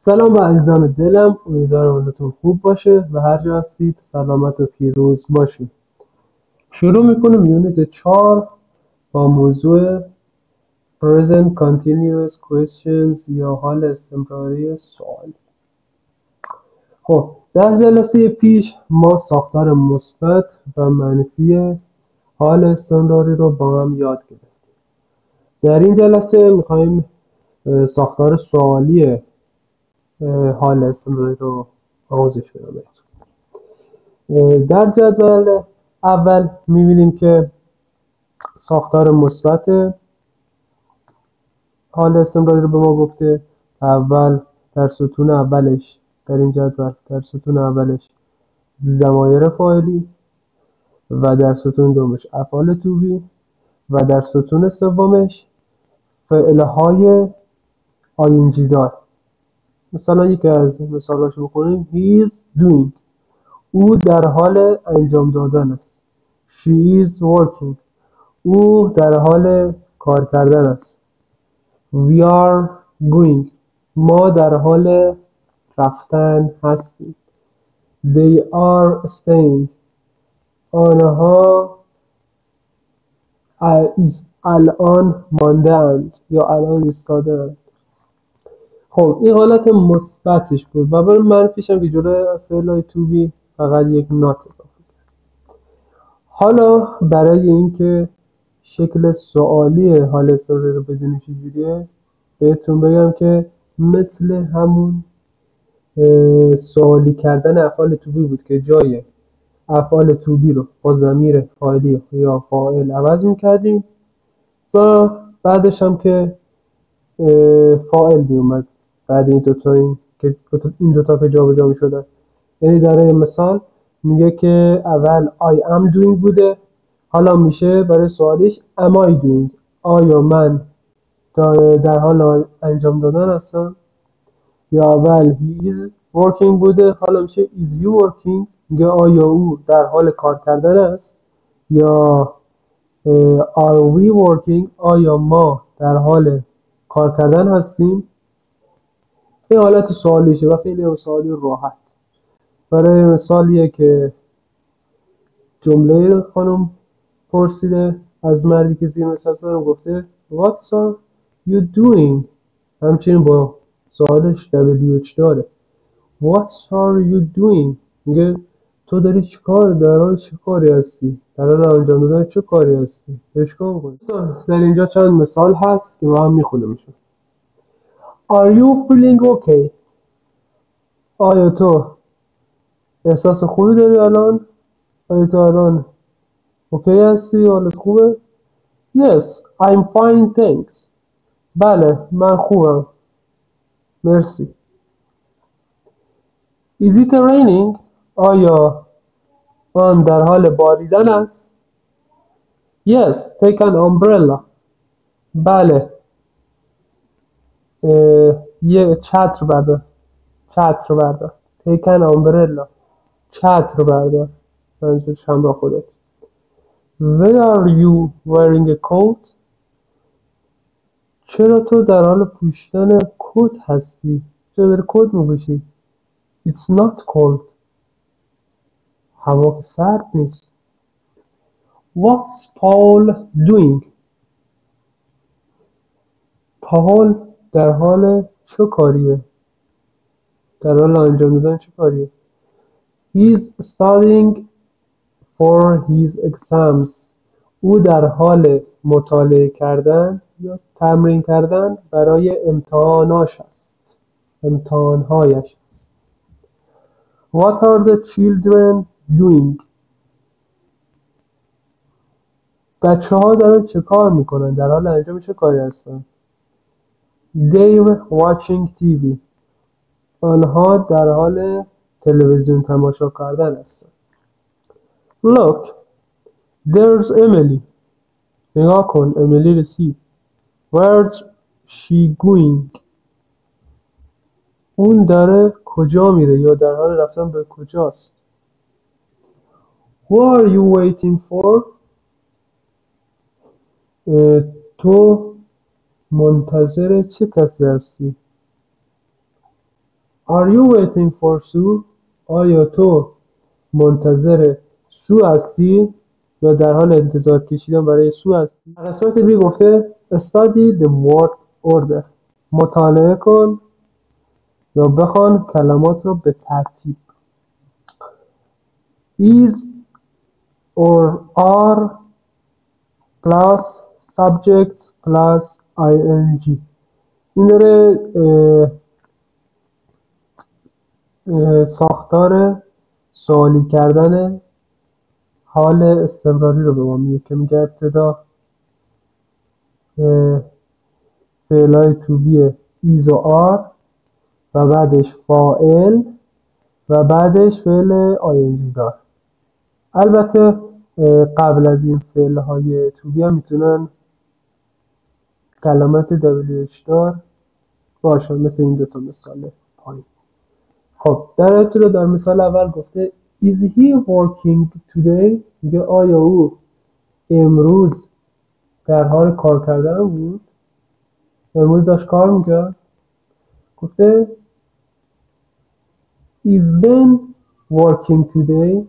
سلام به عزیزان دلم، امیدوارم حالتون خوب باشه و هر جا هستید سلامت و پیروز باشید. شروع میکنیم یونیت 4 با موضوع Present Continuous Questions یا حال استمراری سوال. خب در جلسه پیش ما ساختار مثبت و منفی حال استمراری رو با هم یاد گرفتیم. در این جلسه میخوایم ساختار سوالی حال استمراری رو آموزش بدیم. در جدول اول می‌بینیم که ساختار مثبت حال استمراری رو به ما گفته. اول در ستون اولش در این جدول در ستون اولش ضمایر فاعلی و در ستون دومش افعال توبی و در ستون سومش فعلهای آینجی دار. مثلا یکی از مثالاشو بکنیم he is doing، او در حال انجام دادن است. she is working، او در حال کار کردن است. we are going، ما در حال رفتن هستیم. they are staying، آنها الان مانده اند یا الان ایستاده اند. خب این حالت مثبتش بود و برای منفیش هم که جلوی فعلای تو بی فقط یک نات اضافه. حالا برای اینکه شکل سوالی حال استمراری رو بدونیم چجوریه بهتون بگم که مثل همون سوالی کردن افعال توبی بود که جای افعال توبی رو با ضمیر فاعلی یا فاعل عوض میکردیم و بعدش هم که فاعل بیومد بعد این دوتا این دوتا که جابجا میشدن. یعنی در مثال میگه که اول I am doing بوده، حالا میشه برای سوالیش am I doing، آیا من در حال انجام دادن هستم. یا اول he is working بوده، حالا میشه is you working، میگه آیا او در حال کار کردن است. یا are we working، آیا ما در حال کار کردن هستیم. این حالت سوالیشه و خیلی سوالی راحت. برای مثالیه که جمله خانم پرسیده از مردی که زیر مثال رو گفته What are you doing، همچنین با سوالش WH داره What are you doing، میگه تو داری در حال چه کاری هستی، در حال انجام دادن چه کاری هستی، چیکار می‌کنی. در اینجا چند مثال هست که با هم میخونیم میشه. Are you feeling okay، آیا تو احساس خوبی داری الان، آیا تو الان اوکی هستی، حالت خوبه. Yes, I'm fine thanks، بله من خوبم مرسی. Is it raining، آیا آن در حال باریدن است. Yes, take an umbrella، بله یه چتر بردار. Take an umbrella، چتر بردار منظورش همراه خودت. Why are you wearing a coat، چرا تو در حال پوشیدن کت هستی، چرا داری کت میپوشی. It's not cold، هوا سرد نیست. What's Paul doing، پاول در حال چه کاریه، در حال انجام دادن چه کاریه. He's studying for his exams، او در حال مطالعه کردن یا تمرین کردن برای امتحانهایش است. What are the children doing، بچه ها دارن چه کار میکنن، در حال انجام چه کاری هستن. They're watching TV، آنها در حال تلویزیون تماشا کردن هستن. Look, there's Emily، نگاه کن امیلی رسید. Where's she going، اون داره کجا میره یا در حال رفتن به کجاست. Who are you waiting for، تو منتظر چه کسی هستی. Are you waiting for Sue? آیا تو منتظر سو هستی یا در حال انتظار کشیدن برای سو هستی؟ در قسمت بی گفته study the word order. مطالعه کن یا بخوان کلمات رو به ترتیب. is or are plus subject plus ing. این داره ساختار سوالی کردن حال استمراری رو به ما میگه که میگه ابتدا فعلای تو بی ایز و آر و بعدش فاعل و بعدش فعل آینجی دار. البته قبل از این فعل های تو بی هم میتونن کلمات WH دار باشن، مثل این دوتا مثال پایین. خب در مثال اول گفته Is he working today؟ میگه آیا او امروز در حال کار کردن بود؟ امروز داشت کار میکرد؟ گفته Is Ben working today؟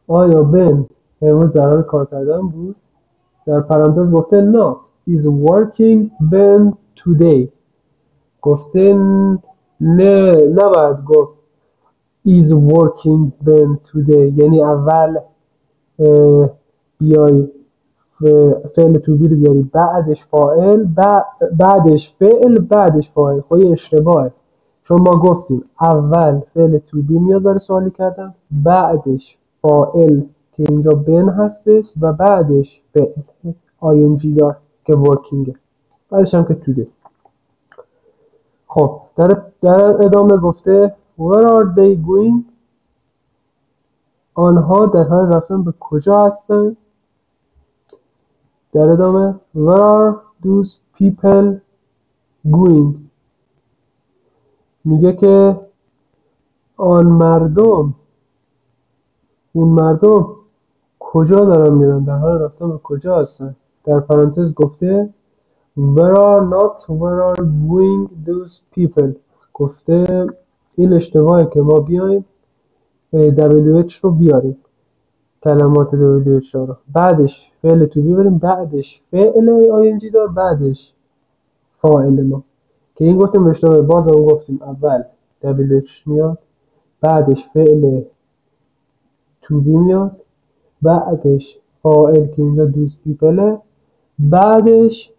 آیا بن امروز در حال کار کردن بود؟ در پرانتز گفته not is working Ben today. گفته نباید گفت is working Ben today، یعنی اول بیای فعل تو بی رو بیاری بعدش فاعل بعدش فعل بعدش فاعل. خب یه اشتباهه، چون ما گفتیم اول فعل تو بی میاد برای سوالی کردن، بعدش فاعل که اینجا بن هستش و بعدش فعل آینجی دار که ورکینگه، بعدش هم که تو دی. خب در ادامه گفته Where are they going؟ آنها در حال رفتن به کجا هستند؟ در ادامه Where are those people going؟ میگه که اون مردم کجا دارن میرن، در حال رفتن به کجا هستن. در پرانتز گفته where are going those people. گفته این اشتباهه که ما بیایم WH رو بیاریم، کلمات WH رو بعدش فعل تو بیاریم بعدش فعل آینجی دار بعدش فاعل ما، که این گفتیم اشتباهه. باز هم گفتیم اول WH میاد بعدش فعل تو بی میاد بعدش فاعل که اینجا دوز پیپله بعدش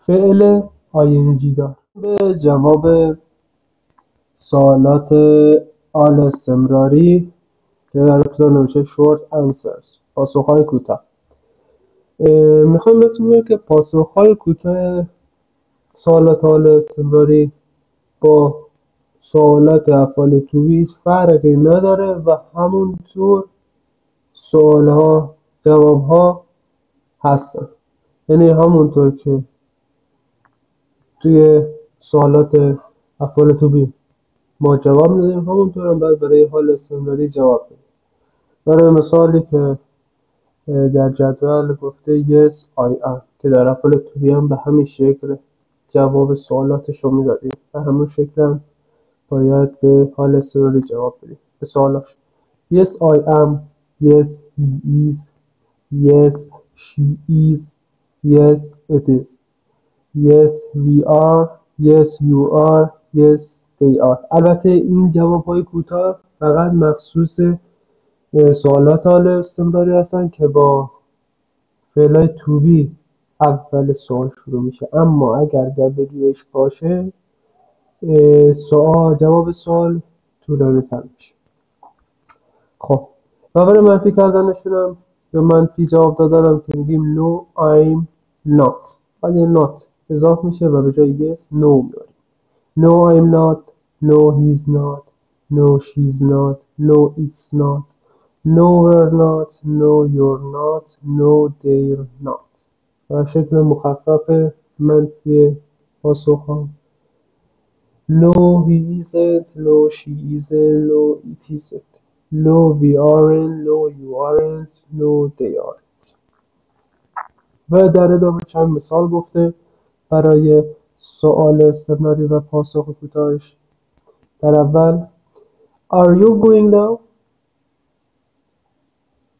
فعل آینجی دار. به جواب سوالات آل استمراری که در ابتدا نوشته short answers، پاسخهای کوتاه. میخوایم بهتون بگم که پاسخهای کوتاه سوالات آل استمراری با سوالات افعال تو بی فرقی نداره و همونطور سوالها جوابها هستن. یعنی همونطور که توی سوالات افعال تو بی ما جواب میدیم همونطور هم باید برای حال استمراری جواب بدیم. برای مثالی که در جدول گفته yes I am که در افعال تو بی هم به همین شکل جواب سوالاتش رو میدادیم، به همون شکل هم باید به حال استمراری جواب بدیم به سوالاش. yes I am، yes he is، yes she is، yes it is، yes we are، yes you are، yes they are. البته این جواب‌های کوتاه فقط مخصوص سوالات حال استمراری هستن که با فعلای تو بی اول سوال شروع میشه، اما اگر WH باشه جواب سوال طولانی تر میشه. خب و برای منفی کردنشونم یا منفی جواب دادنم که میگیم no I'm not، ولی not اضافه میشه و به جای yes no میاریم. no I'm not، no he's not، no she's not، no it's not، no we're not، no you're not، no they're not. و شکل مخفف منفی پاسخ ها no he isn't، no she isn't، no it isn't، no we aren't، no you aren't، no they aren't. و در ادامه چند مثال گفته برای سوال استمراری و پاسخ کوتاهش. در اول Are you going now؟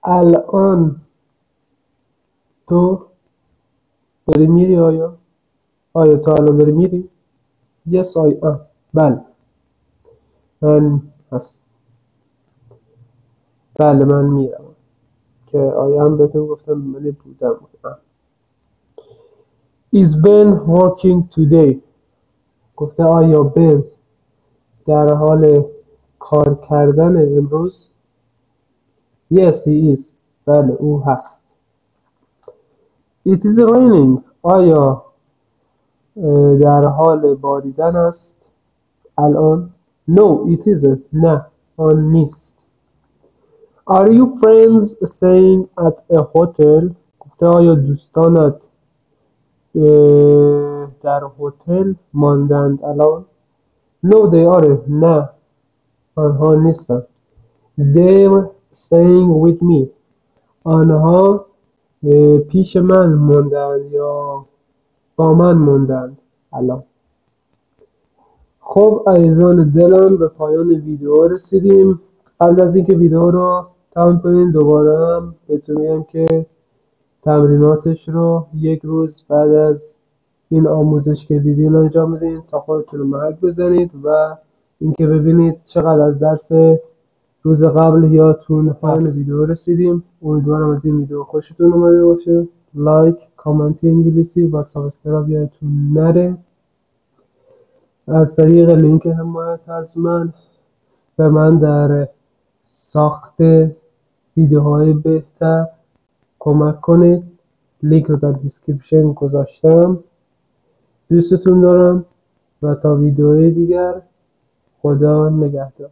الان تو داری میری آیا؟ آیا تو الان داری میری؟ Yes I am. بله من هست. بله من میرم که آیا هم بهتون گفتم من بودم. Is Ben working today؟ گفته آیا بن در حال کار کردن امروز؟ Yes he is. بله او هست. It is raining. آیا در حال باریدن است الان؟ No it isn't. نه آن نیست. Are you friends staying at a hotel؟ گفته آیا دوستانت در هتل ماندند الان؟ No they aren't. نه آنها نیستند. They're staying with me. آنها پیش من ماندند یا با من ماندند الان. خب عزیزان دلم به پایان ویدیو رسیدیم. قبل از اینکه ویدیو رو تمام کنیم دوباره هم بهتون میگم که تمریناتش رو یک روز بعد از این آموزش که دیدین انجام بدین تا خودتون رو محک بزنید و اینکه ببینید چقدر از درس روز قبل یادتون پایان ویدیو رسیدیم. امیدوارم از این ویدیو خوشتون اومده باشه. لایک، کامنت انگلیسی و سابسکرایب یادتون نره. از طریق لینک حمایت از من به من در ساخت ویدیوهای بهتر کمک کنید. لینک رو در دیسکریپشن گذاشتم. دوستتون دارم و تا ویدیوهای دیگر خدا نگهدار.